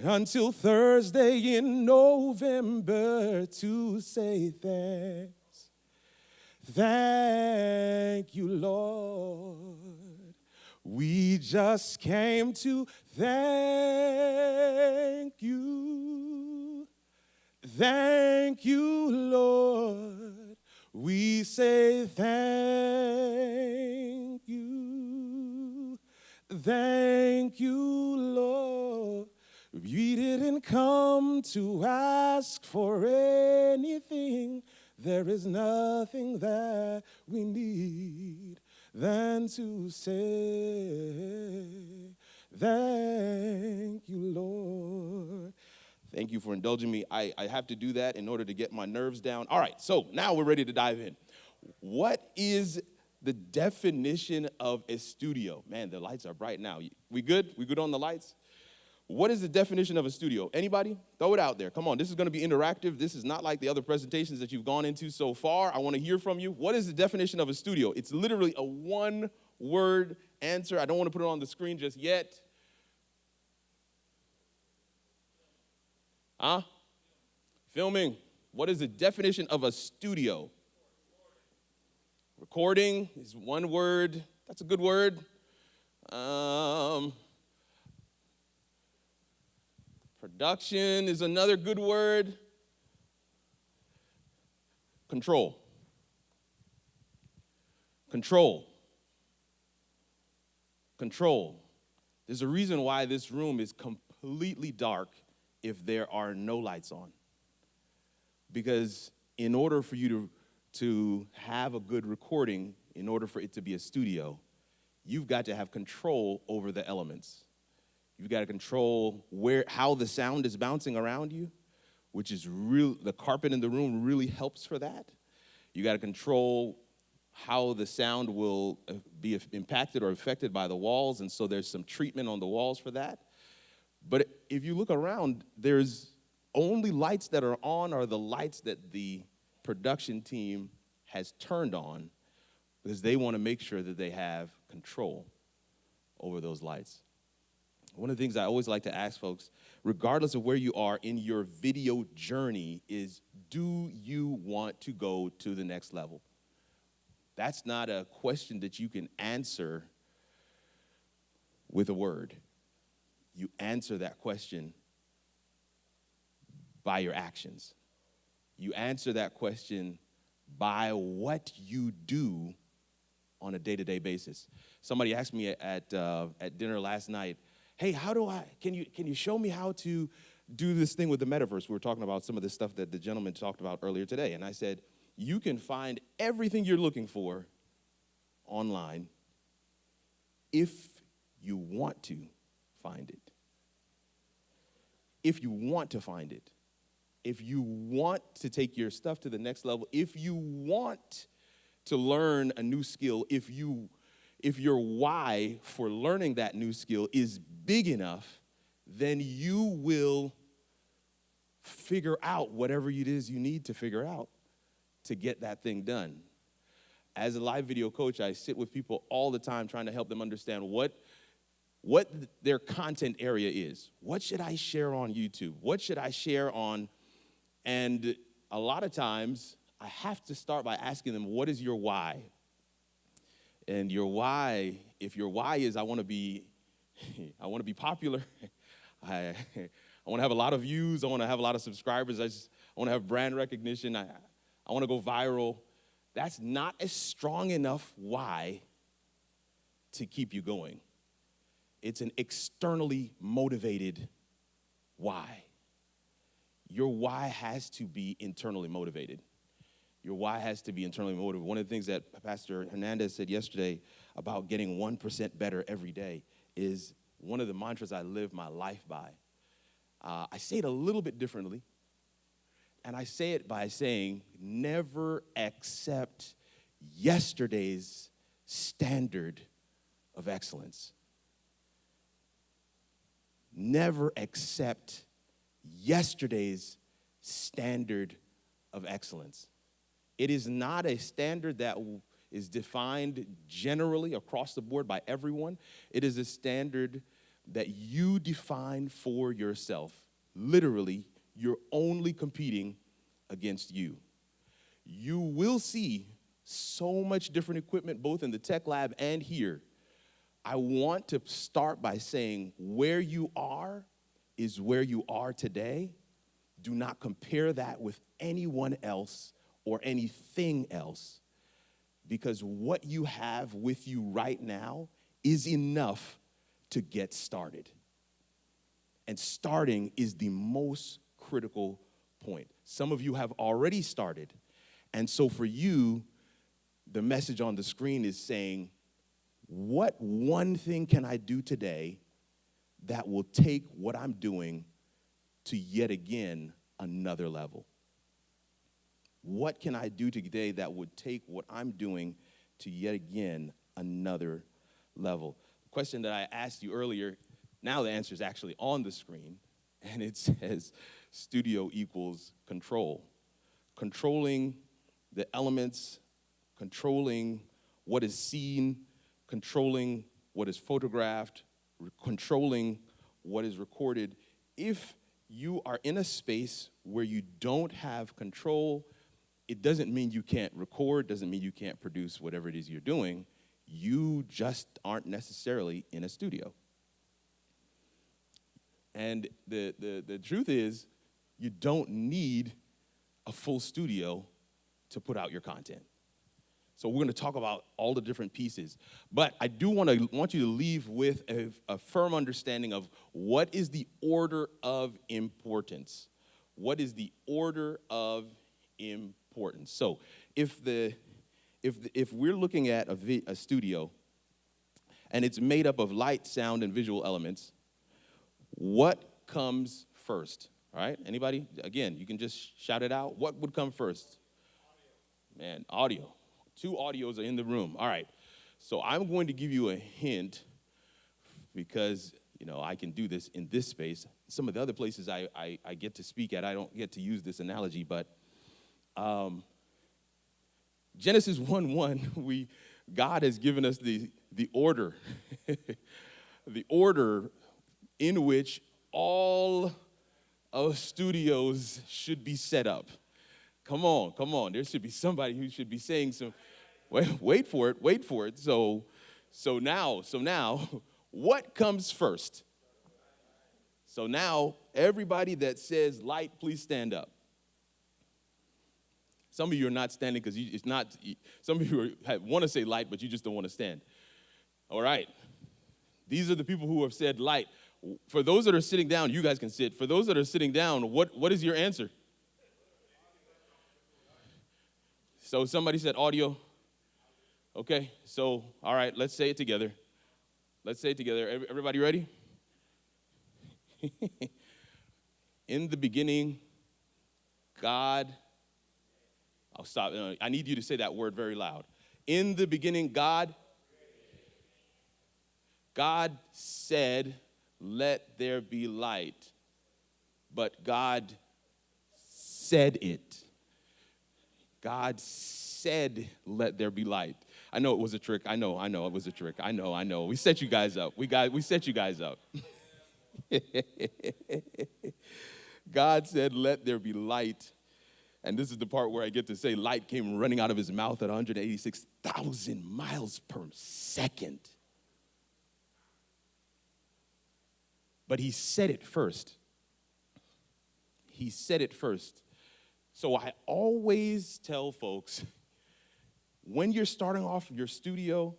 until Thursday in November to say thanks. Thank you, Lord. We just came to thank you. Thank you, Lord. We say thank you. Thank you, Lord. We didn't come to ask for anything. There is nothing that we need than to say, thank you, Lord. Thank you for indulging me. I have to do that in order to get my nerves down. All right, so now we're ready to dive in. What is the definition of a studio? Man, the lights are bright now. We good? We good on the lights? What is the definition of a studio? Anybody? Throw it out there. Come on, this is going to be interactive. This is not like the other presentations that you've gone into so far. I want to hear from you. What is the definition of a studio? It's literally a one-word answer. I don't want to put it on the screen just yet. Filming. What is the definition of a studio? Recording is one word. That's a good word. Production is another good word. Control. Control. Control. There's a reason why this room is completely dark if there are no lights on. Because in order for you to have a good recording, in order for it to be a studio, you've got to have control over the elements. You've got to control how the sound is bouncing around you, which is real. The carpet in the room really helps for that. You got to control how the sound will be impacted or affected by the walls, and so there's some treatment on the walls for that. But if you look around, there's only lights that are on are the lights that the production team has turned on because they want to make sure that they have control over those lights. One of the things I always like to ask folks, regardless of where you are in your video journey, is do you want to go to the next level? That's not a question that you can answer with a word. You answer that question by your actions. You answer that question by what you do on a day-to-day basis. Somebody asked me at dinner last night, hey, can you show me how to do this thing with the metaverse? We were talking about some of the stuff that the gentleman talked about earlier today. And I said, you can find everything you're looking for online if you want to find it. If you want to find it. If you want to take your stuff to the next level. If you want to learn a new skill. If your why for learning that new skill is big enough, then you will figure out whatever it is you need to figure out to get that thing done. As a live video coach, I sit with people all the time trying to help them understand what their content area is. What should I share on YouTube? What should I share on? And a lot of times, I have to start by asking them, what is your why? And your why, if your why is I want to be popular, I want to have a lot of views, I want to have a lot of subscribers, I want to have brand recognition, I want to go viral, that's not a strong enough why to keep you going. It's an externally motivated why. Your why has to be internally motivated. Your why has to be internally motivated. One of the things that Pastor Hernandez said yesterday about getting 1% better every day is one of the mantras I live my life by. I say it a little bit differently, and I say it by saying, never accept yesterday's standard of excellence. Never accept yesterday's standard of excellence. It is not a standard that is defined generally across the board by everyone. It is a standard that you define for yourself. Literally, you're only competing against you. You will see so much different equipment, both in the tech lab and here. I want to start by saying where you are is where you are today. Do not compare that with anyone else or anything else, because what you have with you right now is enough to get started. And starting is the most critical point. Some of you have already started. And so for you, the message on the screen is saying, what one thing can I do today that will take what I'm doing to yet again another level? What can I do today that would take what I'm doing to yet again another level? The question that I asked you earlier, now the answer is actually on the screen, and it says studio equals control. Controlling the elements, controlling what is seen, controlling what is photographed, controlling what is recorded. If you are in a space where you don't have control, it doesn't mean you can't record, doesn't mean you can't produce whatever it is you're doing. You just aren't necessarily in a studio. And the truth is, you don't need a full studio to put out your content. So we're going to talk about all the different pieces. But I do want you to leave with a firm understanding of what is the order of importance. What is the order of importance? So if we're looking at a studio and it's made up of light, sound, and visual elements, what comes first? All right? Anybody? Again, you can just shout it out. What would come first? Man, audio. 2 audios are in the room. All right. So I'm going to give you a hint because, I can do this in this space. Some of the other places I get to speak at, I don't get to use this analogy, but Genesis 1:1, God has given us the order, the order in which all of studios should be set up. Come on. There should be somebody who should be saying some, wait for it. So now, what comes first? So now, everybody that says light, please stand up. Some of you are not standing because some of you want to say light, but you just don't want to stand. All right. These are the people who have said light. For those that are sitting down, you guys can sit. For those that are sitting down, what is your answer? So somebody said audio. Okay, so, all right, let's say it together. Everybody ready? In the beginning, God, I'll stop. I need you to say that word very loud. In the beginning, God said, let there be light. But God said it. God said, let there be light. I know it was a trick. I know it was a trick. I know. We set you guys up. We set you guys up. God said, let there be light. And this is the part where I get to say light came running out of his mouth at 186,000 miles per second. But he said it first. So I always tell folks, when you're starting off your studio,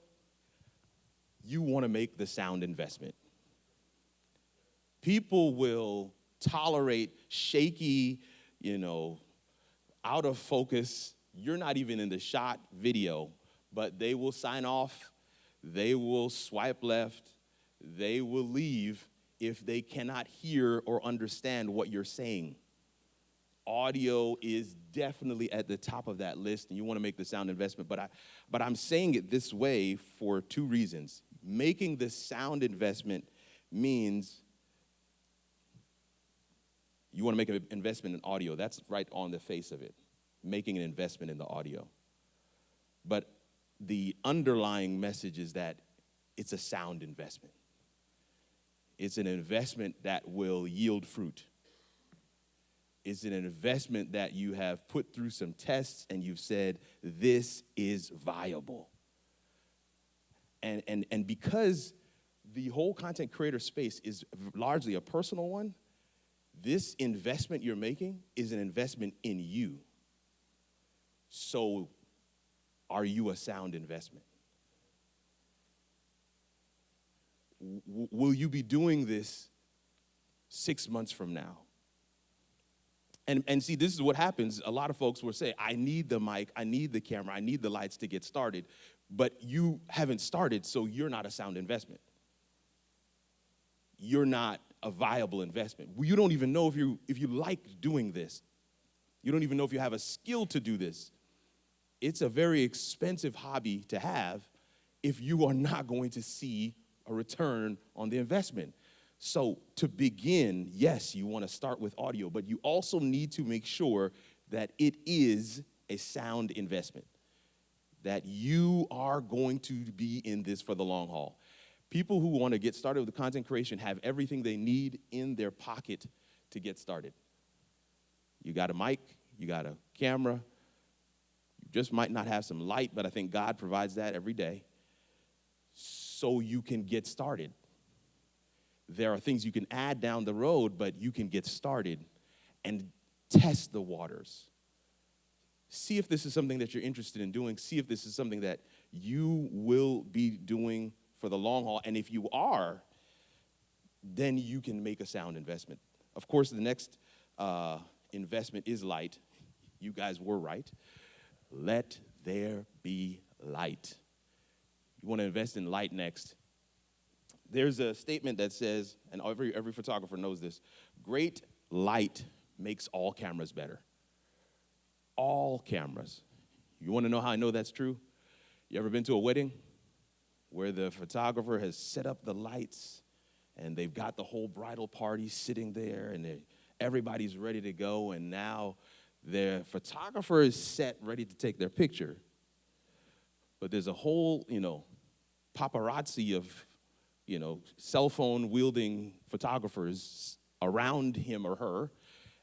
you want to make the sound investment. People will tolerate shaky, out of focus. You're not even in the shot video, but they will sign off. They will swipe left. They will leave if they cannot hear or understand what you're saying. Audio is definitely at the top of that list, and you want to make the sound investment. But I'm saying it this way for 2 reasons. Making the sound investment means you want to make an investment in audio. That's right on the face of it, making an investment in the audio. But the underlying message is that it's a sound investment. It's an investment that will yield fruit. It's an investment that you have put through some tests and you've said, this is viable. And because the whole content creator space is largely a personal one, this investment you're making is an investment in you. So are you a sound investment? Will you be doing this 6 months from now? And see, this is what happens. A lot of folks will say, I need the mic, I need the camera, I need the lights to get started. But you haven't started, so you're not a sound investment. You're not a viable investment. You don't even know if you like doing this. You don't even know if you have a skill to do this. It's a very expensive hobby to have if you are not going to see a return on the investment. So to begin, yes, you want to start with audio, but you also need to make sure that it is a sound investment, that you are going to be in this for the long haul. People who want to get started with content creation have everything they need in their pocket to get started. You got a mic, you got a camera, you just might not have some light, but I think God provides that every day so you can get started. There are things you can add down the road, but you can get started and test the waters. See if this is something that you're interested in doing. See if this is something that you will be doing for the long haul. And if you are, then you can make a sound investment. Of course, the next investment is light. You guys were right. Let there be light. You want to invest in light next. There's a statement that says, and every photographer knows this, great light makes all cameras better. All cameras. You want to know how I know that's true? You ever been to a wedding where the photographer has set up the lights and they've got the whole bridal party sitting there and everybody's ready to go, and now their photographer is set ready to take their picture, but there's a whole, paparazzi of cell phone wielding photographers around him or her,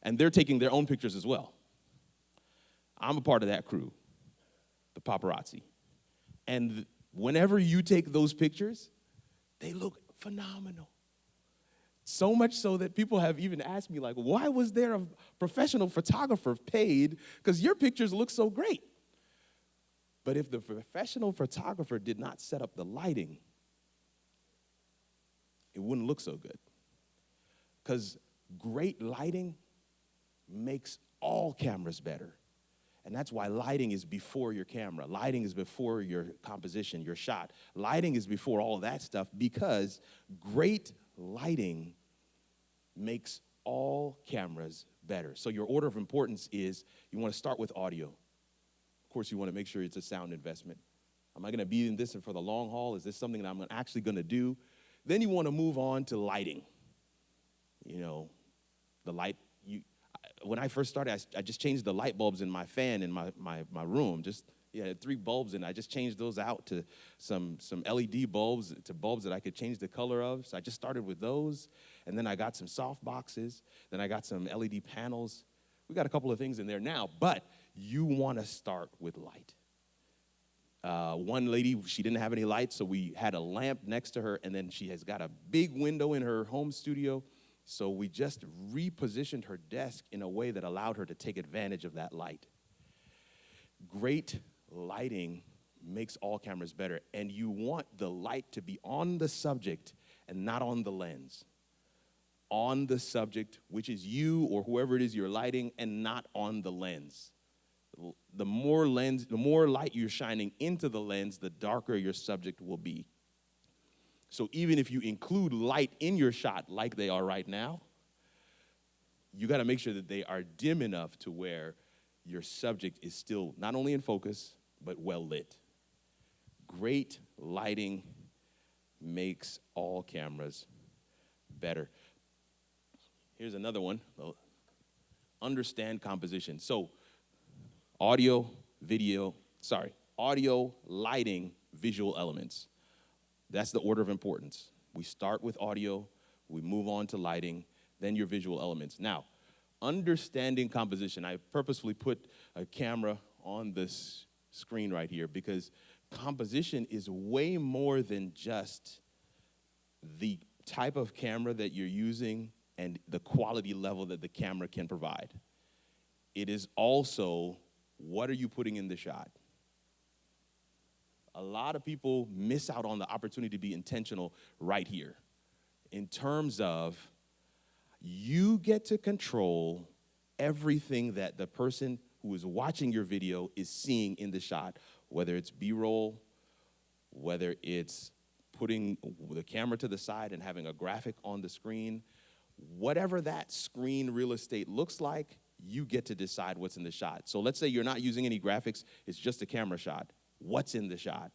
and they're taking their own pictures as well. I'm a part of that crew, the paparazzi. And whenever you take those pictures, they look phenomenal. So much so that people have even asked me, like, why was there a professional photographer paid? Because your pictures look so great. But if the professional photographer did not set up the lighting, it wouldn't look so good. Because great lighting makes all cameras better. And that's why lighting is before your camera. Lighting is before your composition, your shot. Lighting is before all of that stuff, because great lighting makes all cameras better. So your order of importance is you want to start with audio. Of course, you want to make sure it's a sound investment. Am I going to be in this for the long haul? Is this something that I'm actually going to do? Then you want to move on to lighting. The light. When I first started, I just changed the light bulbs in my fan in my room. I had 3 bulbs, and I just changed those out to some LED bulbs, to bulbs that I could change the color of. So I just started with those, and then I got some soft boxes. Then I got some LED panels. We got a couple of things in there now, but you want to start with light. One lady, she didn't have any lights, so we had a lamp next to her, and then she has got a big window in her home studio. So we just repositioned her desk in a way that allowed her to take advantage of that light. Great lighting makes all cameras better, and you want the light to be on the subject and not on the lens. On the subject, which is you or whoever it is you're lighting, and not on the lens. The more light you're shining into the lens, the darker your subject will be. So even if you include light in your shot like they are right now, you got to make sure that they are dim enough to where your subject is still not only in focus, but well lit. Great lighting makes all cameras better. Here's another one. Understand composition. So audio, lighting, visual elements. That's the order of importance. We start with audio, We move on to lighting, then your visual elements. Now, understanding composition. I purposefully put a camera on this screen right here because composition is way more than just the type of camera that you're using and the quality level that the camera can provide. It is also, what are you putting in the shot? A lot of people miss out on the opportunity to be intentional right here in terms of you get to control everything that the person who is watching your video is seeing in the shot, whether it's B-roll, whether it's putting the camera to the side and having a graphic on the screen. Whatever that screen real estate looks like, you get to decide what's in the shot. So let's say you're not using any graphics, it's just a camera shot. What's in the shot?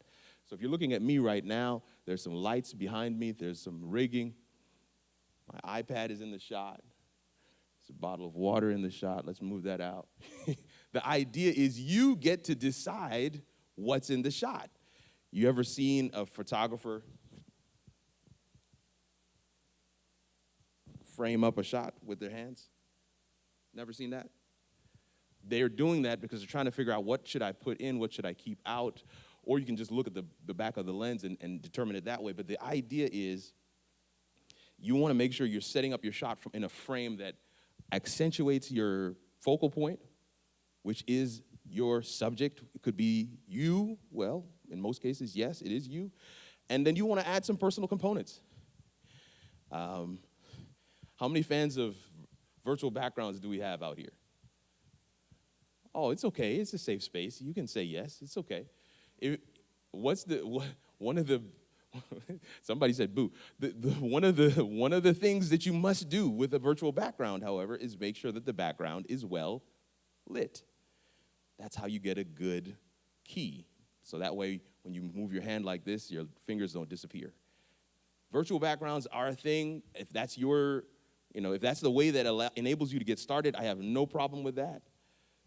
So if you're looking at me right now, there's some lights behind me, there's some rigging. My iPad is in the shot. There's a bottle of water in the shot. Let's move that out. The idea is you get to decide what's in the shot. You ever seen a photographer frame up a shot with their hands? Never seen that? They're doing that because they're trying to figure out what should I put in, what should I keep out, or you can just look at the back of the lens and determine it that way. But the idea is you want to make sure you're setting up your shot in a frame that accentuates your focal point, which is your subject. It could be you. Well, in most cases, yes, it is you. And then you want to add some personal components. How many fans of virtual backgrounds do we have out here? Oh, it's okay. It's a safe space. You can say yes. It's okay. Somebody said boo. One of the things that you must do with a virtual background, however, is make sure that the background is well lit. That's how you get a good key. So that way, when you move your hand like this, your fingers don't disappear. Virtual backgrounds are a thing. If that's if that's the way that enables you to get started, I have no problem with that.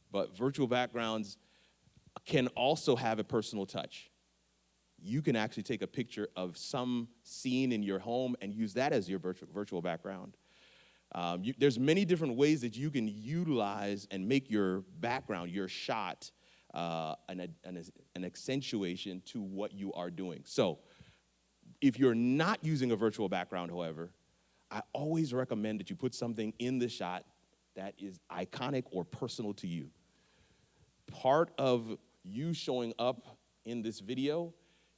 But virtual backgrounds can also have a personal touch. You can actually take a picture of some scene in your home and use that as your virtual background. There's many different ways that you can utilize and make your background, your shot, an accentuation to what you are doing. So if you're not using a virtual background, however, I always recommend that you put something in the shot that is iconic or personal to you. Part of you showing up in this video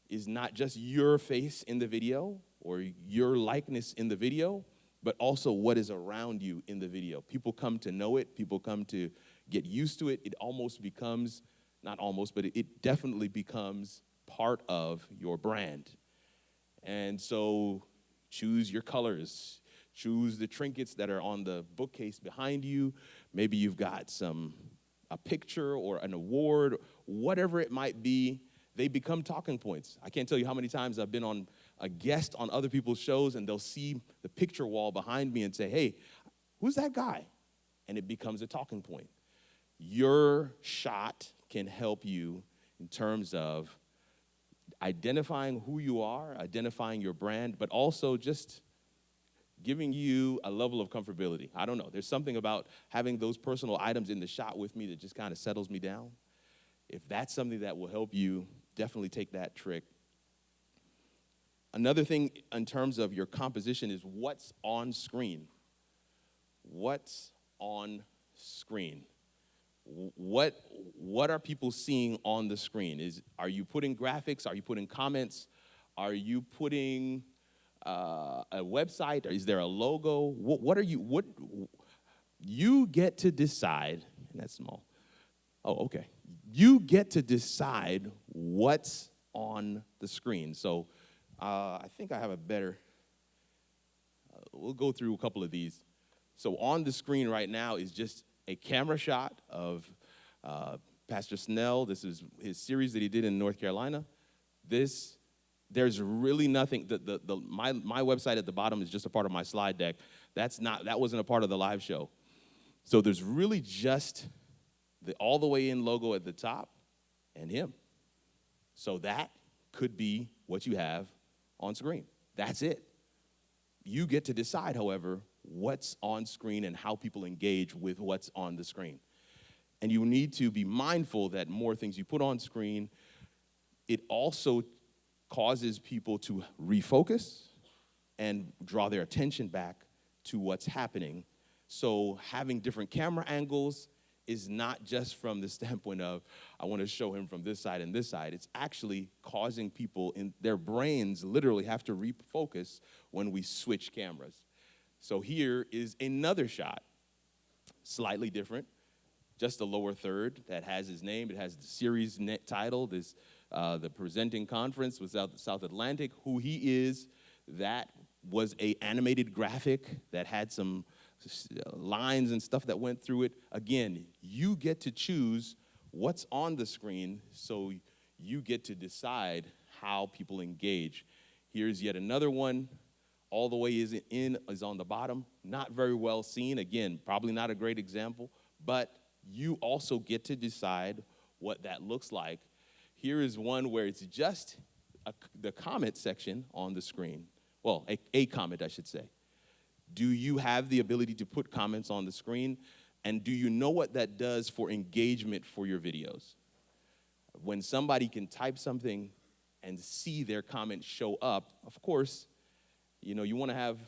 is not just your face in the video or your likeness in the video, but also what is around you in the video. People come to know it. People come to get used to it. It almost becomes, not almost, but it definitely becomes part of your brand. And so choose your colors. Choose the trinkets that are on the bookcase behind you. Maybe you've got a picture or an award, whatever it might be. They become talking points. I can't tell you how many times I've been on a guest on other people's shows and they'll see the picture wall behind me and say, hey, who's that guy? And it becomes a talking point. Your shot can help you in terms of identifying who you are, identifying your brand, but also just giving you a level of comfortability. I don't know. There's something about having those personal items in the shot with me that just kind of settles me down. If that's something that will help you, definitely take that trick. Another thing in terms of your composition is what's on screen. What's on screen? What are people seeing on the screen? Are you putting graphics? Are you putting comments? Are you putting a website? Or is there a logo? What you get to decide, and that's small. Oh, okay. You get to decide what's on the screen. So I think I have a better, we'll go through a couple of these. So on the screen right now is just a camera shot of Pastor Snell. This is his series that he did in North Carolina. There's really nothing. My website at the bottom is just a part of my slide deck. That wasn't a part of the live show. So there's really just the all the way in logo at the top and him. So that could be what you have on screen. That's it. You get to decide, however, what's on screen and how people engage with what's on the screen. And you need to be mindful that more things you put on screen, it also causes people to refocus and draw their attention back to what's happening. So having different camera angles is not just from the standpoint of, I want to show him from this side and this side. It's actually causing people in their brains literally have to refocus when we switch cameras. So here is another shot, slightly different, just a lower third that has his name. It has the series title, this the presenting conference with South Atlantic, who he is. That was a animated graphic that had some lines and stuff that went through it. Again, you get to choose what's on the screen, so you get to decide how people engage. Here's yet another one. All the way is on the bottom. Not very well seen. Again, probably not a great example, but you also get to decide what that looks like. Here is one where it's just the comment section on the screen. Well, a comment, I should say. Do you have the ability to put comments on the screen? And do you know what that does for engagement for your videos? When somebody can type something and see their comment show up, of course, you want to have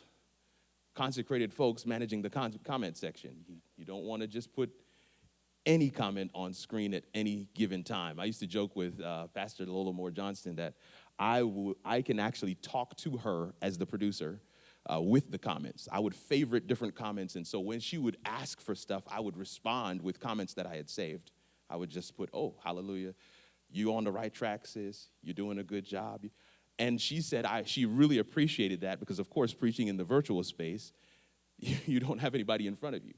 consecrated folks managing the comment section. You don't want to just put any comment on screen at any given time. I used to joke with Pastor Lola Moore Johnston that I can actually talk to her as the producer with the comments. I would favorite different comments, and so when she would ask for stuff, I would respond with comments that I had saved. I would just put, oh, hallelujah, you on the right track, sis. You're doing a good job. And she said she really appreciated that because, of course, preaching in the virtual space, you don't have anybody in front of you.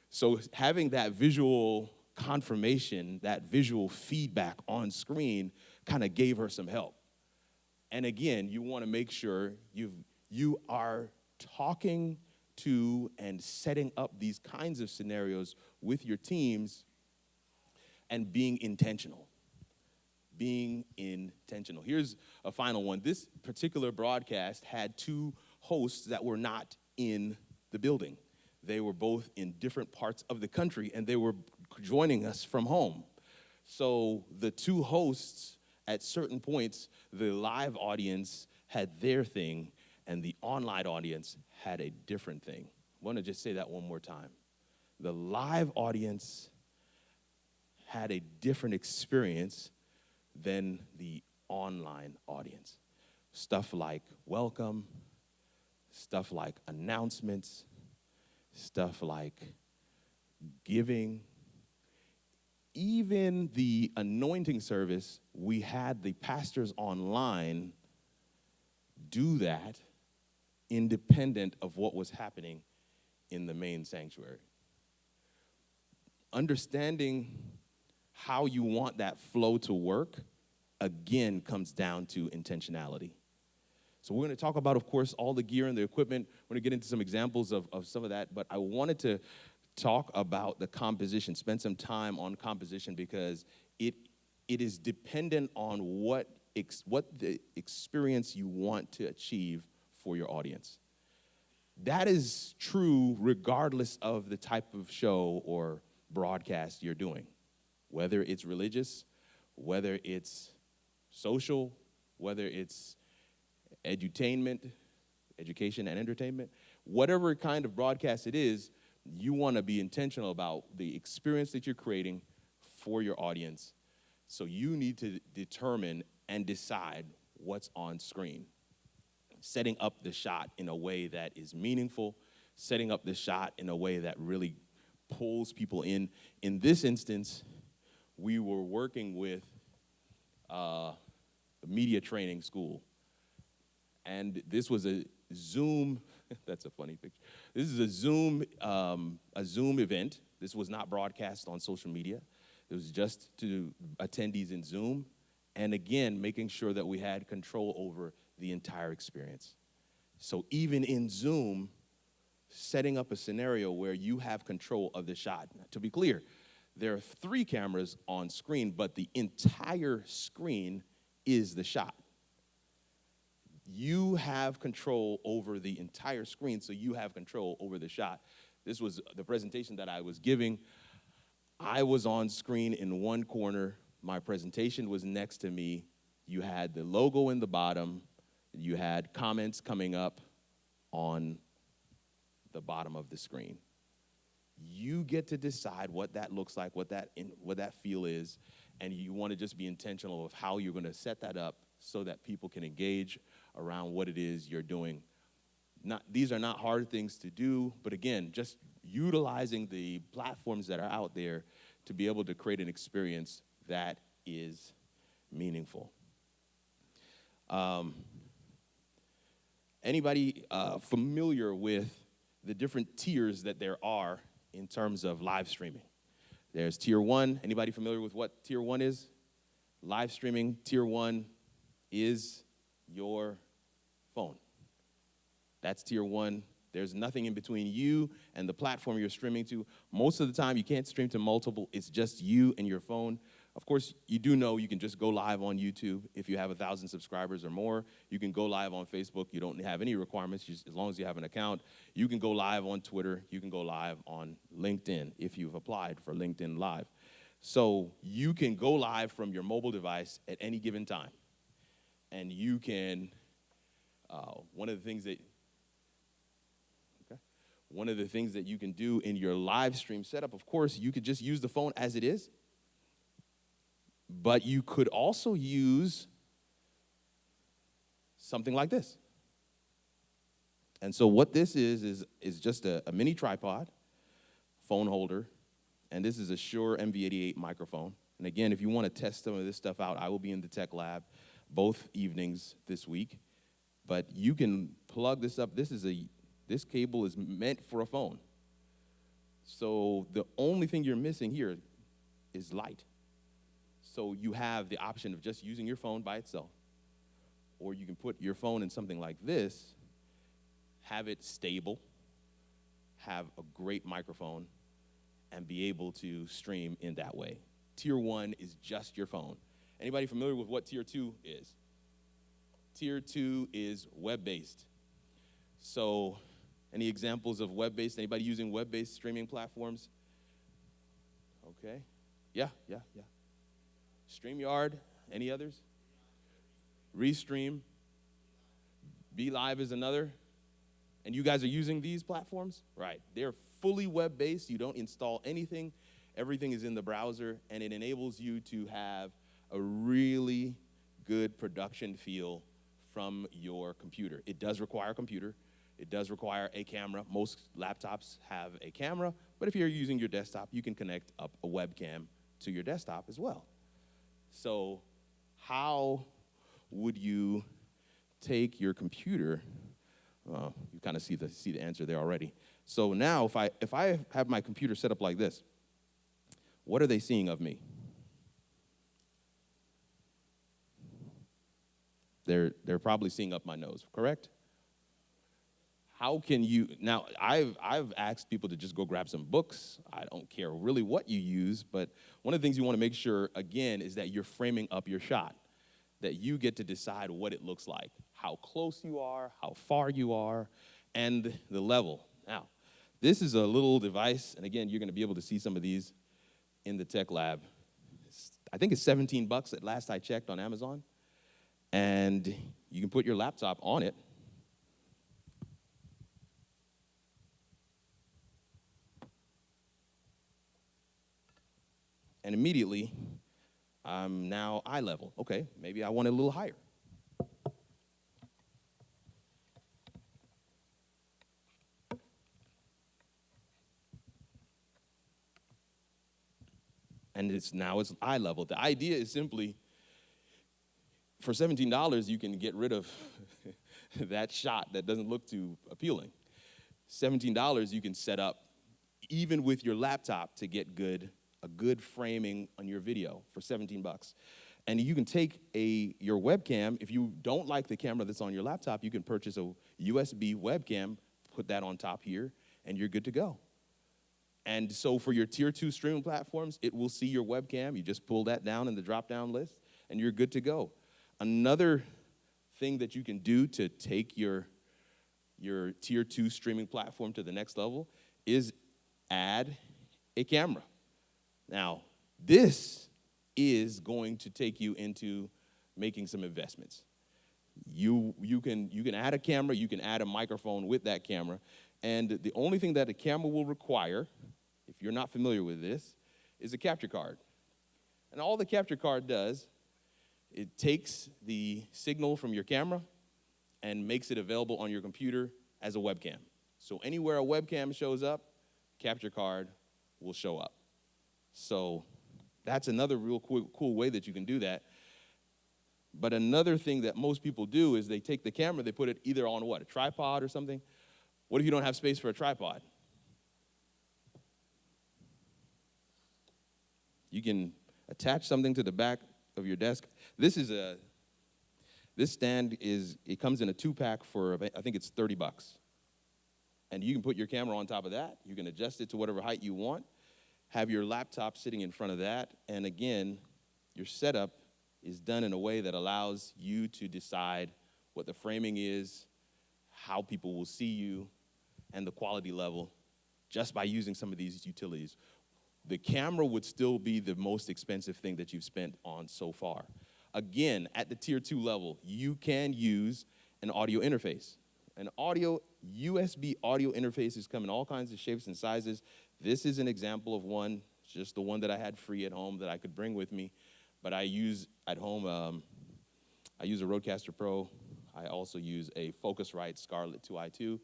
So having that visual confirmation, that visual feedback on screen kind of gave her some help. And again, you want to make sure you are talking to and setting up these kinds of scenarios with your teams and being intentional. Being intentional. Here's a final one. This particular broadcast had two hosts that were not in the building. They were both in different parts of the country, and they were joining us from home. So the two hosts, at certain points, the live audience had their thing, and the online audience had a different thing. I want to just say that one more time. The live audience had a different experience than the online audience. Stuff like welcome, stuff like announcements, stuff like giving. Even the anointing service, we had the pastors online do that independent of what was happening in the main sanctuary. Understanding how you want that flow to work, again, comes down to intentionality. So we're going to talk about, of course, all the gear and the equipment. We're going to get into some examples of some of that, but I wanted to talk about the composition, spend some time on composition, because it is dependent on what the experience you want to achieve for your audience. That is true regardless of the type of show or broadcast you're doing, whether it's religious, whether it's social, whether it's edutainment, education and entertainment, whatever kind of broadcast it is, you want to be intentional about the experience that you're creating for your audience. So you need to determine and decide what's on screen. Setting up the shot in a way that is meaningful, setting up the shot in a way that really pulls people in. In this instance, we were working with a media training school. And this was a Zoom, that's a funny picture. This is a Zoom event. This was not broadcast on social media. It was just to attendees in Zoom. And again, making sure that we had control over the entire experience. So even in Zoom, setting up a scenario where you have control of the shot. Now, to be clear, there are 3 cameras on screen, but the entire screen is the shot. you have control over the entire screen, so you have control over the shot. This was the presentation that I was giving. I was on screen in one corner. My presentation was next to me. You had the logo in the bottom. You had comments coming up on the bottom of the screen. You get to decide what that looks like, what that feel is, and you want to just be intentional of how you're going to set that up so that people can engage around what it is you're doing. These are not hard things to do, but again, just utilizing the platforms that are out there to be able to create an experience that is meaningful. Anybody familiar with the different tiers that there are in terms of live streaming? There's tier 1. Anybody familiar with what tier 1 is? Live streaming, tier 1 is your phone. That's tier 1. There's nothing in between you and the platform you're streaming to. Most of the time, you can't stream to multiple. It's just you and your phone. Of course, you do know you can just go live on YouTube if you have 1,000 subscribers or more. You can go live on Facebook. You don't have any requirements just as long as you have an account. You can go live on Twitter. You can go live on LinkedIn if you've applied for LinkedIn Live. So you can go live from your mobile device at any given time. And you can, one of the things that you can do in your live stream setup, of course, you could just use the phone as it is. But you could also use something like this. And so what this is just a mini tripod, phone holder, and this is a Shure MV88 microphone. And again, if you want to test some of this stuff out, I will be in the tech lab both evenings this week. But you can plug this up. This cable is meant for a phone. So the only thing you're missing here is light. So you have the option of just using your phone by itself, or you can put your phone in something like this, have it stable, have a great microphone, and be able to stream in that way. Tier 1 is just your phone. Anybody familiar with what Tier 2 is? Tier 2 is web-based. So any examples of web-based? Anybody using web-based streaming platforms? Okay. Yeah. StreamYard, any others? Restream. BeLive is another. And you guys are using these platforms? Right. They're fully web-based. You don't install anything. Everything is in the browser, and it enables you to have a really good production feel from your computer. It does require a computer. It does require a camera. Most laptops have a camera, but if you're using your desktop, you can connect up a webcam to your desktop as well. So how would you take your computer? You kind of see the answer there already. So now if I have my computer set up like this, what are they seeing of me? They're probably seeing up my nose, correct? How can you, now I've asked people to just go grab some books. I don't care really what you use, but one of the things you want to make sure, again, is that you're framing up your shot, that you get to decide what it looks like, how close you are, how far you are, and the level. Now, this is a little device, and again, you're going to be able to see some of these in the tech lab. I think it's $17 at last I checked on Amazon, and you can put your laptop on it. And immediately, I'm now eye level. Okay, maybe I want it a little higher. And it's eye level. The idea is simply, for $17, you can get rid of that shot that doesn't look too appealing. $17, you can set up, even with your laptop, to get a good framing on your video for $17. And you can take your webcam. If you don't like the camera that's on your laptop, you can purchase a USB webcam, put that on top here, and you're good to go. And so for your tier 2 streaming platforms, it will see your webcam. You just pull that down in the drop-down list, and you're good to go. Another thing that you can do to take your tier 2 streaming platform to the next level is add a camera. Now, this is going to take you into making some investments. You can add a camera, you can add a microphone with that camera, and the only thing that a camera will require, if you're not familiar with this, is a capture card. And all the capture card does, it takes the signal from your camera and makes it available on your computer as a webcam. So anywhere a webcam shows up, capture card will show up. So that's another real cool way that you can do that. But another thing that most people do is they take the camera, they put it either on what, a tripod or something? What if you don't have space for a tripod? You can attach something to the back of your desk. This stand it comes in a 2-pack for, I think it's $30. And you can put your camera on top of that. You can adjust it to whatever height you want. Have your laptop sitting in front of that. And again, your setup is done in a way that allows you to decide what the framing is, how people will see you, and the quality level just by using some of these utilities. The camera would still be the most expensive thing that you've spent on so far. Again, at the tier 2 level, you can use an audio interface. An USB audio interfaces come in all kinds of shapes and sizes. This is an example of one, just the one that I had free at home that I could bring with me. But I use at home, I use a Rodecaster Pro. I also use a Focusrite Scarlett 2i2.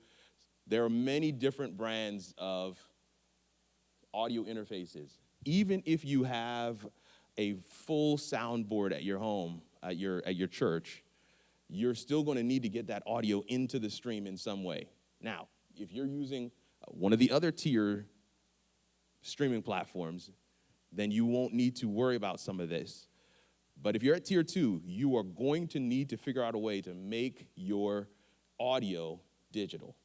There are many different brands of audio interfaces. Even if you have a full soundboard at your home, at your church, you're still going to need to get that audio into the stream in some way. Now, if you're using one of the other tier streaming platforms, then you won't need to worry about some of this. But if you're at tier 2, you are going to need to figure out a way to make your audio digital.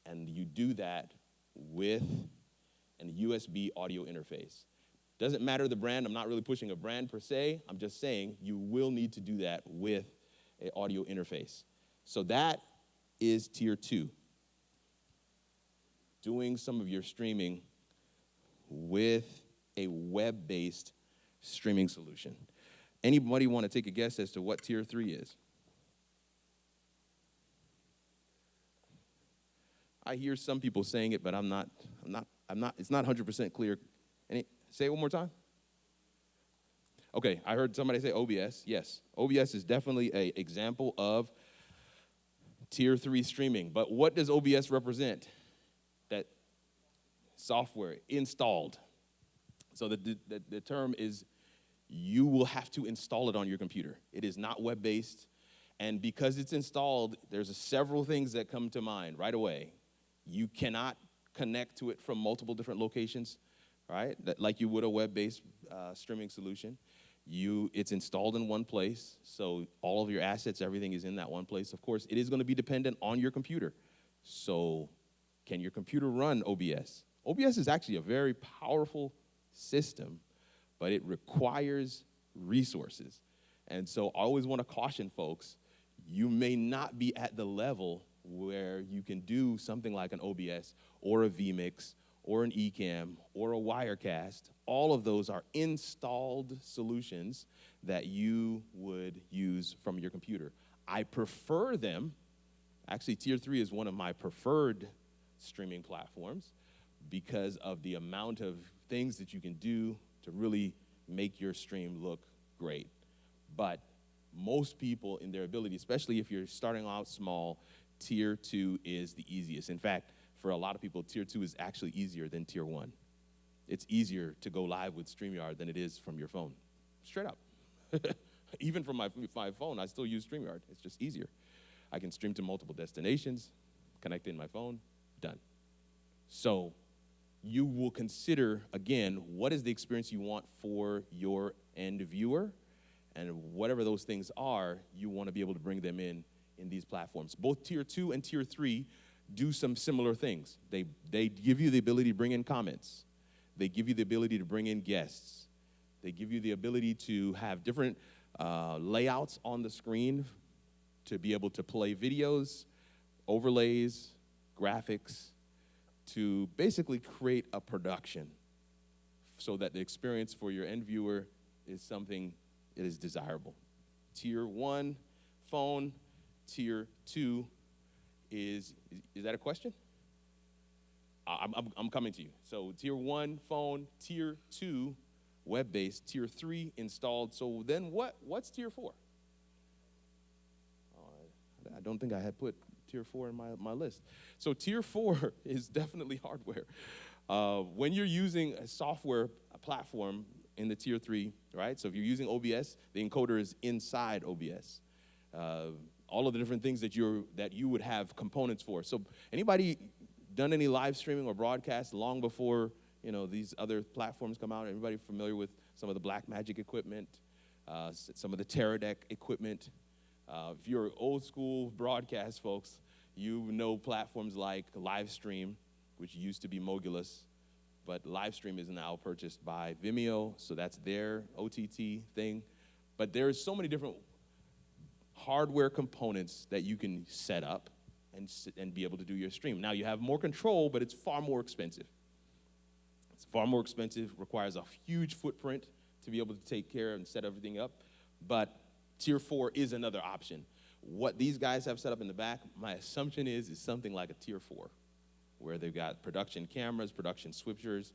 And you do that with a USB audio interface. Doesn't matter the brand. I'm not really pushing a brand per se. I'm just saying you will need to do that with an audio interface. So that is tier 2. Doing some of your streaming with a web-based streaming solution. Anybody want to take a guess as to what tier 3 is? I hear some people saying it, but it's not 100% clear. Say it one more time. Okay, I heard somebody say OBS. Yes, OBS is definitely an example of tier 3 streaming. But what does OBS represent? That software installed. So the term is you will have to install it on your computer. It is not web-based. And because it's installed, there's several things that come to mind right away. You cannot connect to it from multiple different locations, right? Like you would a web-based streaming solution. It's installed in one place, so all of your assets, everything is in that one place. Of course, it is going to be dependent on your computer. So can your computer run OBS? OBS is actually a very powerful system, but it requires resources. And so I always want to caution folks, you may not be at the level where you can do something like an OBS or a vMix or an Ecamm or a Wirecast. All of those are installed solutions that you would use from your computer. I prefer them. Actually, Tier 3 is one of my preferred streaming platforms because of the amount of things that you can do to really make your stream look great. But most people in their ability, especially if you're starting out small, Tier 2 is the easiest. In fact, for a lot of people, Tier 2 is actually easier than Tier 1. It's easier to go live with StreamYard than it is from your phone. Straight up. Even from my phone, I still use StreamYard. It's just easier. I can stream to multiple destinations, connect in my phone, done. So you will consider, again, what is the experience you want for your end viewer, and whatever those things are, you want to be able to bring them in these platforms. Both Tier 2 and Tier 3 do some similar things. They give you the ability to bring in comments. They give you the ability to bring in guests. They give you the ability to have different layouts on the screen to be able to play videos, overlays, graphics, to basically create a production so that the experience for your end viewer is something that is desirable. Tier 1 phone, Tier 2 is that a question? I'm coming to you. So Tier 1 phone, Tier 2 web-based, Tier 3 installed. So then what's Tier 4? I don't think I had put Tier 4 in my list. So Tier 4 is definitely hardware. When you're using a software platform in the Tier 3, right? So if you're using OBS, the encoder is inside OBS. All of the different things that you would have components for. So anybody done any live streaming or broadcast long before these other platforms come out? Everybody familiar with some of the Blackmagic equipment, some of the Teradek equipment? If you're old school broadcast folks, you know platforms like Livestream, which used to be Mogulus, but Livestream is now purchased by Vimeo, so that's their OTT thing. But there's so many different hardware components that you can set up and be able to do your stream. Now you have more control, but it's far more expensive. It's far more expensive, requires a huge footprint to be able to take care and set everything up. But Tier 4 is another option. What these guys have set up in the back, my assumption is something like a Tier 4, where they've got production cameras, production switchers.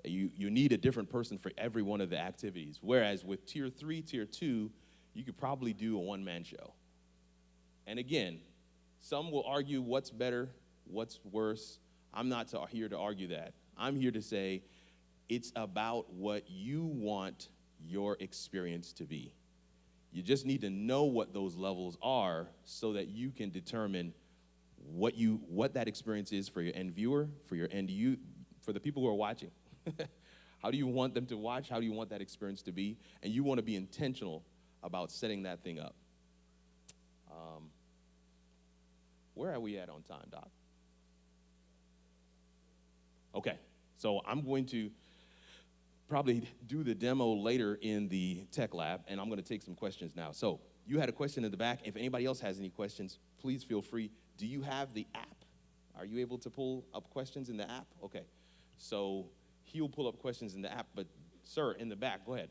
You need a different person for every one of the activities. Whereas with Tier 3, Tier 2, you could probably do a one-man show. And again, some will argue what's better, what's worse. I'm not here to argue that. I'm here to say it's about what you want your experience to be. You just need to know what those levels are so that you can determine what that experience is for your end viewer, for the people who are watching. How do you want them to watch? How do you want that experience to be? And you want to be intentional about setting that thing up. Where are we at on time, Doc? Okay, so I'm going to probably do the demo later in the tech lab, and I'm going to take some questions now. So you had a question in the back. If anybody else has any questions, please feel free. Do you have the app? Are you able to pull up questions in the app? Okay, so he'll pull up questions in the app, but sir, in the back, go ahead.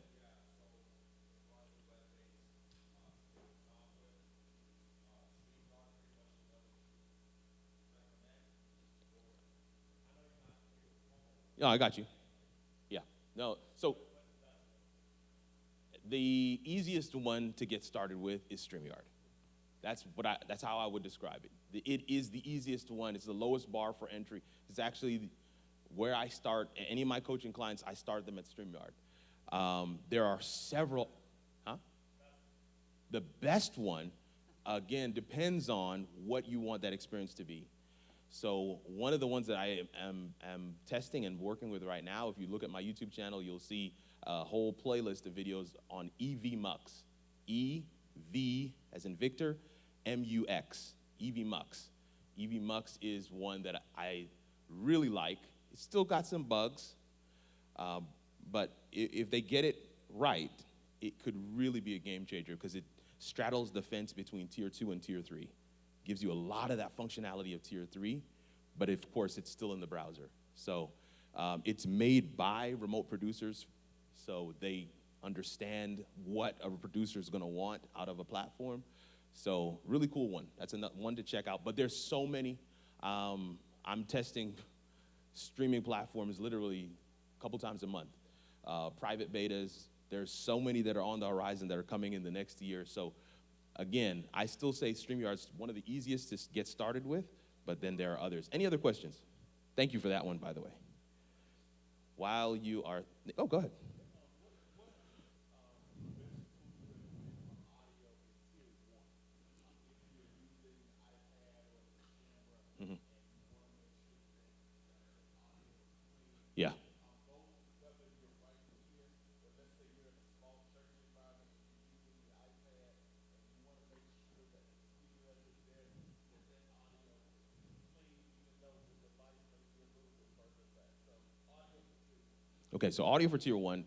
No, I got you. Yeah. No. So the easiest one to get started with is StreamYard. That's how I would describe it. It is the easiest one. It's the lowest bar for entry. It's actually where I start. Any of my coaching clients, I start them at StreamYard. There are several. The best one, again, depends on what you want that experience to be. So one of the ones that I am testing and working with right now, if you look at my YouTube channel, you'll see a whole playlist of videos on EVMux. EV as in Victor, MUX, EVMux. EVMux is one that I really like. It's still got some bugs, but if they get it right, it could really be a game changer because it straddles the fence between Tier 2 and Tier 3. Gives you a lot of that functionality of Tier 3, but of course it's still in the browser. So it's made by remote producers, so they understand what a producer is gonna want out of a platform. So really cool one. That's one to check out, but there's so many. I'm testing streaming platforms literally a couple times a month. Private betas, there's so many that are on the horizon that are coming in the next year. So again, I still say StreamYard's one of the easiest to get started with, but then there are others. Any other questions? Thank you for that one, by the way. While you are, go ahead. Mm-hmm. Yeah. Okay, so audio for Tier 1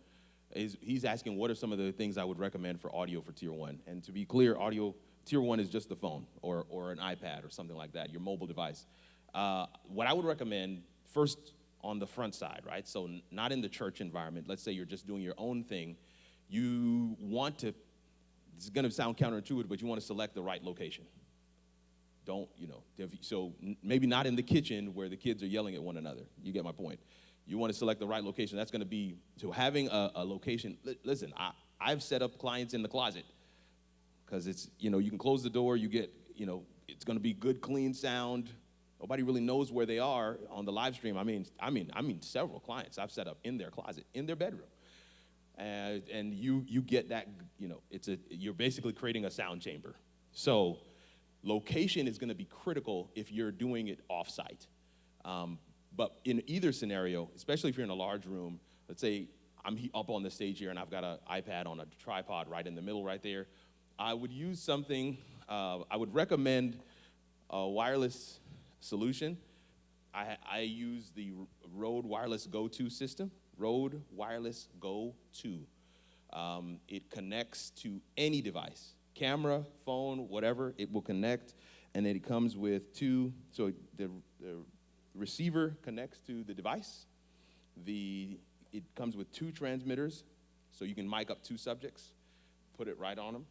he's asking what are some of the things I would recommend for audio for Tier 1. And to be clear, audio Tier 1 is just the phone or an iPad or something like that, your mobile device. What I would recommend, first on the front side, right? So not in the church environment. Let's say you're just doing your own thing. You want to, it's going to sound counterintuitive, but you want to select the right location. Don't, so maybe not in the kitchen where the kids are yelling at one another. You get my point. You want to select the right location. That's going to be, so having a location, listen, I've set up clients in the closet because it's, you can close the door, you get, it's going to be good, clean sound. Nobody really knows where they are on the live stream. I mean, several clients I've set up in their closet, in their bedroom. And you get that, you're basically creating a sound chamber. So location is going to be critical if you're doing it off-site. But in either scenario, especially if you're in a large room, let's say I'm up on the stage here and I've got an iPad on a tripod right in the middle right there, I would use something, I would recommend a wireless solution. I use the Rode Wireless Go 2 system. Rode Wireless Go 2. It connects to any device, camera, phone, whatever. It will connect, and then it comes with two. So the receiver connects to the device. It comes with two transmitters, so you can mic up two subjects, put it right on them,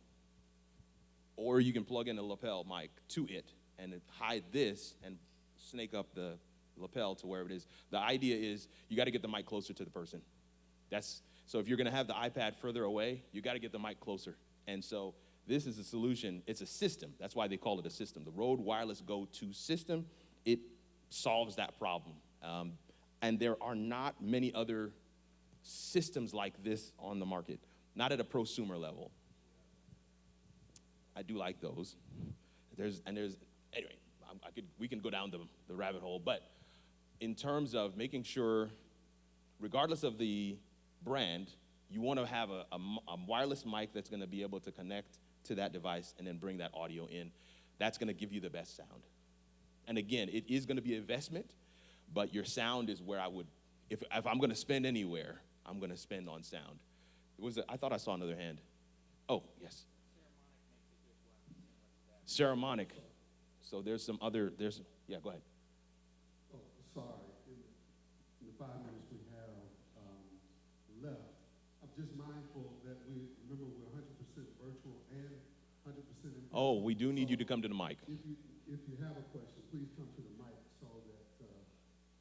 or you can plug in a lapel mic to it and hide this and snake up the lapel to wherever it is. The idea is you got to get the mic closer to the person. So if you're going to have the iPad further away, you got to get the mic closer. And so this is a solution. It's a system. That's why they call it a system. The Rode Wireless Go 2 system, it solves that problem. And there are not many other systems like this on the market, not at a prosumer level. I do like those. Anyway, we can go down the rabbit hole, but in terms of making sure, regardless of the brand, you want to have a wireless mic that's going to be able to connect to that device and then bring that audio in. That's going to give you the best sound. And again, it is going to be an investment, but your sound is where I would, if I'm going to spend anywhere, I'm going to spend on sound. I thought I saw another hand. Oh, yes. Ceremonic. So there's some other, yeah, go ahead. Oh, sorry. In the 5 minutes we have left, I'm just mindful that we're 100% virtual and 100% in person. Oh, we do need you to come to the mic. If you have a question, please come to the mic so that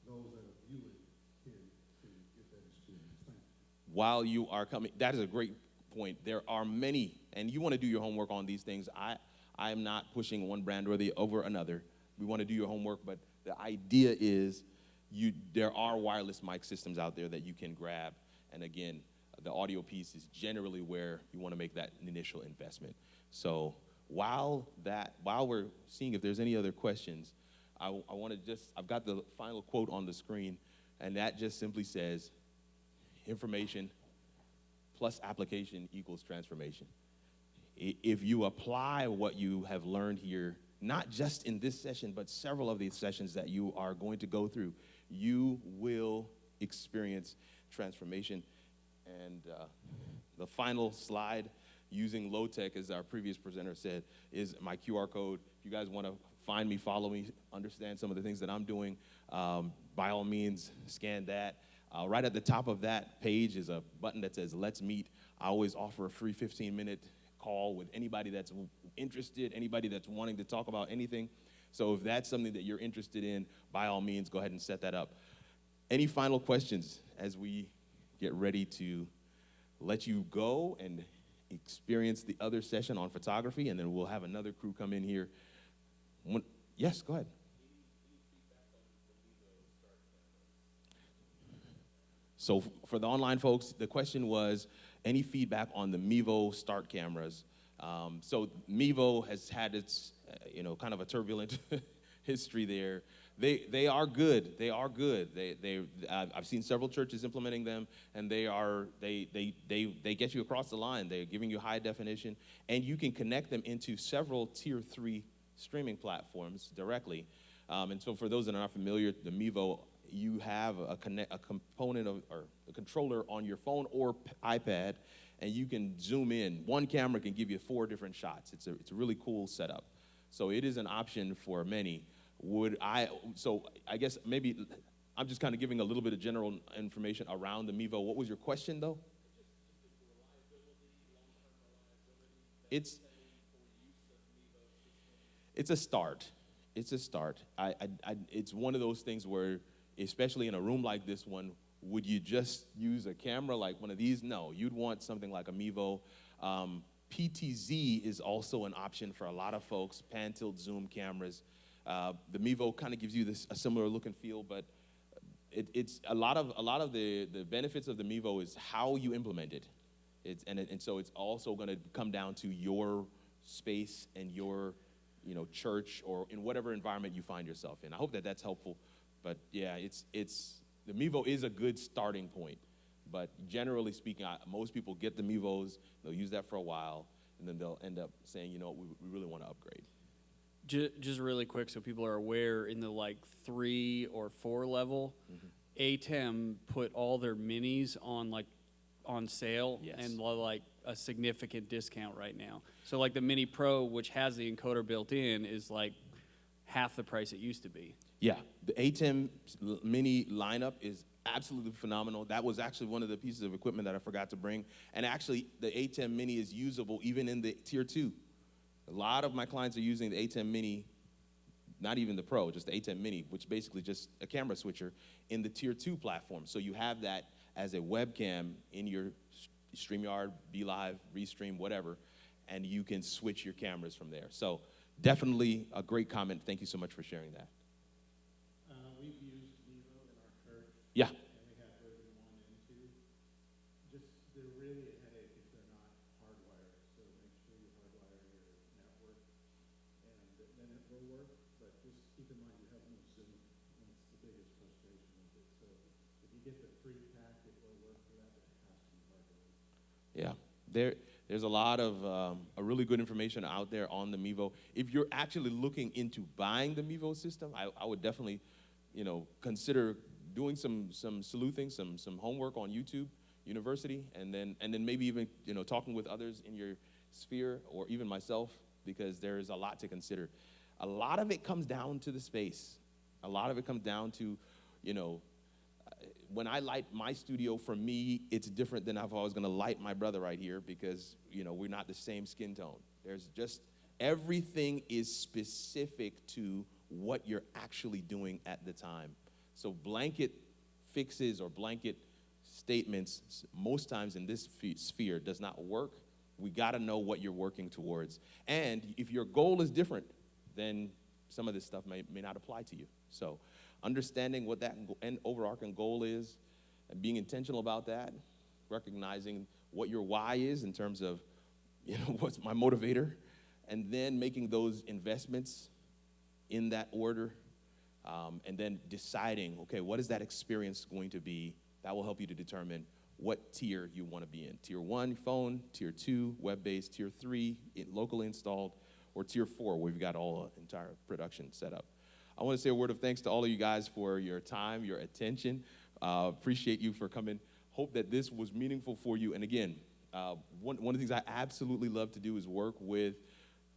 those that are viewing can get that experience. Thank you. While you are coming, that is a great point. There are many, and you want to do your homework on these things. I am not pushing one brand over another. We want to do your homework, but the idea is there are wireless mic systems out there that you can grab. And again, the audio piece is generally where you want to make that initial investment. So while we're seeing if there's any other questions, I want to I've got the final quote on the screen, and that just simply says, information plus application equals transformation. If you apply what you have learned here, not just in this session, but several of these sessions that you are going to go through, you will experience transformation. And the final slide, using low tech, as our previous presenter said, is my QR code. If you guys want to find me, follow me, understand some of the things that I'm doing, by all means, scan that. Right at the top of that page is a button that says Let's Meet. I always offer a free 15-minute call with anybody that's interested, anybody that's wanting to talk about anything. So if that's something that you're interested in, by all means, go ahead and set that up. Any final questions as we get ready to let you go and experience the other session on photography, and then we'll have another crew come in here. Yes, go ahead. So for the online folks, the question was, any feedback on the Mevo start cameras? So Mevo has had its, kind of a turbulent history there. They are good. They are good. I've seen several churches implementing them, and they get you across the line. They're giving you high definition, and you can connect them into several tier 3 streaming platforms directly. And so for those that are not familiar, the Mevo, you have a component or a controller on your phone or iPad, and you can zoom in. One camera can give you 4 different shots. It's a really cool setup. So it is an option for many. So I guess maybe I'm just kind of giving a little bit of general information around the Mevo. What was your question, though? It's a start. It's a start. It's one of those things where, especially in a room like this one, would you just use a camera like one of these? No, you'd want something like a Mevo. PTZ is also an option for a lot of folks, pan, tilt, zoom cameras. The Mevo kind of gives you a similar look and feel, but it's a lot of the benefits of the Mevo is how you implement it. And so it's also going to come down to your space and your church or in whatever environment you find yourself in. I hope that that's helpful. But yeah, the Mevo is a good starting point. But generally speaking, most people get the Mevos, they'll use that for a while, and then they'll end up saying, we really want to upgrade. Just really quick, so people are aware, in the 3 or 4 level, ATEM put all their minis on sale. Yes. And a significant discount right now. So the Mini Pro, which has the encoder built in, is half the price it used to be. Yeah, the ATEM Mini lineup is absolutely phenomenal. That was actually one of the pieces of equipment that I forgot to bring. And actually, the ATEM Mini is usable even in the Tier 2. A lot of my clients are using the ATEM Mini, not even the Pro, just the ATEM Mini, which basically just a camera switcher in the Tier 2 platform. So you have that as a webcam in your StreamYard, BeLive, Restream, whatever, and you can switch your cameras from there. So definitely a great comment. Thank you so much for sharing that. We've used Mevo in our church. Yeah. And we have version 1 and 2. They're really a headache if they're not hardwired. So make sure you hardwire your network, and then it will work. But just keep in mind you have no Zoom. That's the biggest frustration with it. So if you get the free pack, it will work for that, but it has to be hardwired. Yeah, there's a lot of a really good information out there on the Mevo. If you're actually looking into buying the Mevo system, I would definitely, consider doing some sleuthing, some homework on YouTube University, and then maybe even talking with others in your sphere or even myself, because there's a lot to consider. A lot of it comes down to the space. A lot of it comes down to, when I light my studio, for me, it's different than if I was going to light my brother right here, because, we're not the same skin tone. There's just, everything is specific to what you're actually doing at the time. So blanket fixes or blanket statements, most times in this sphere, does not work. We got to know what you're working towards. And if your goal is different, then some of this stuff may not apply to you. So understanding what that overarching goal is and being intentional about that, recognizing what your why is in terms of, what's my motivator, and then making those investments in that order, and then deciding, okay, what is that experience going to be? That will help you to determine what tier you want to be in. Tier 1, phone. Tier 2, web-based. Tier 3, locally installed. Or Tier 4, where we've got all entire production set up. I want to say a word of thanks to all of you guys for your time, your attention. Appreciate you for coming. Hope that this was meaningful for you. And again, one of the things I absolutely love to do is work with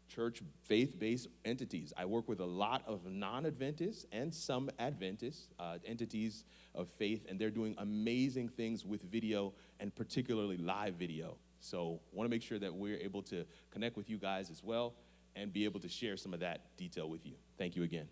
church faith-based entities. I work with a lot of non-Adventists and some Adventists, entities of faith, and they're doing amazing things with video, and particularly live video. So I want to make sure that we're able to connect with you guys as well and be able to share some of that detail with you. Thank you again.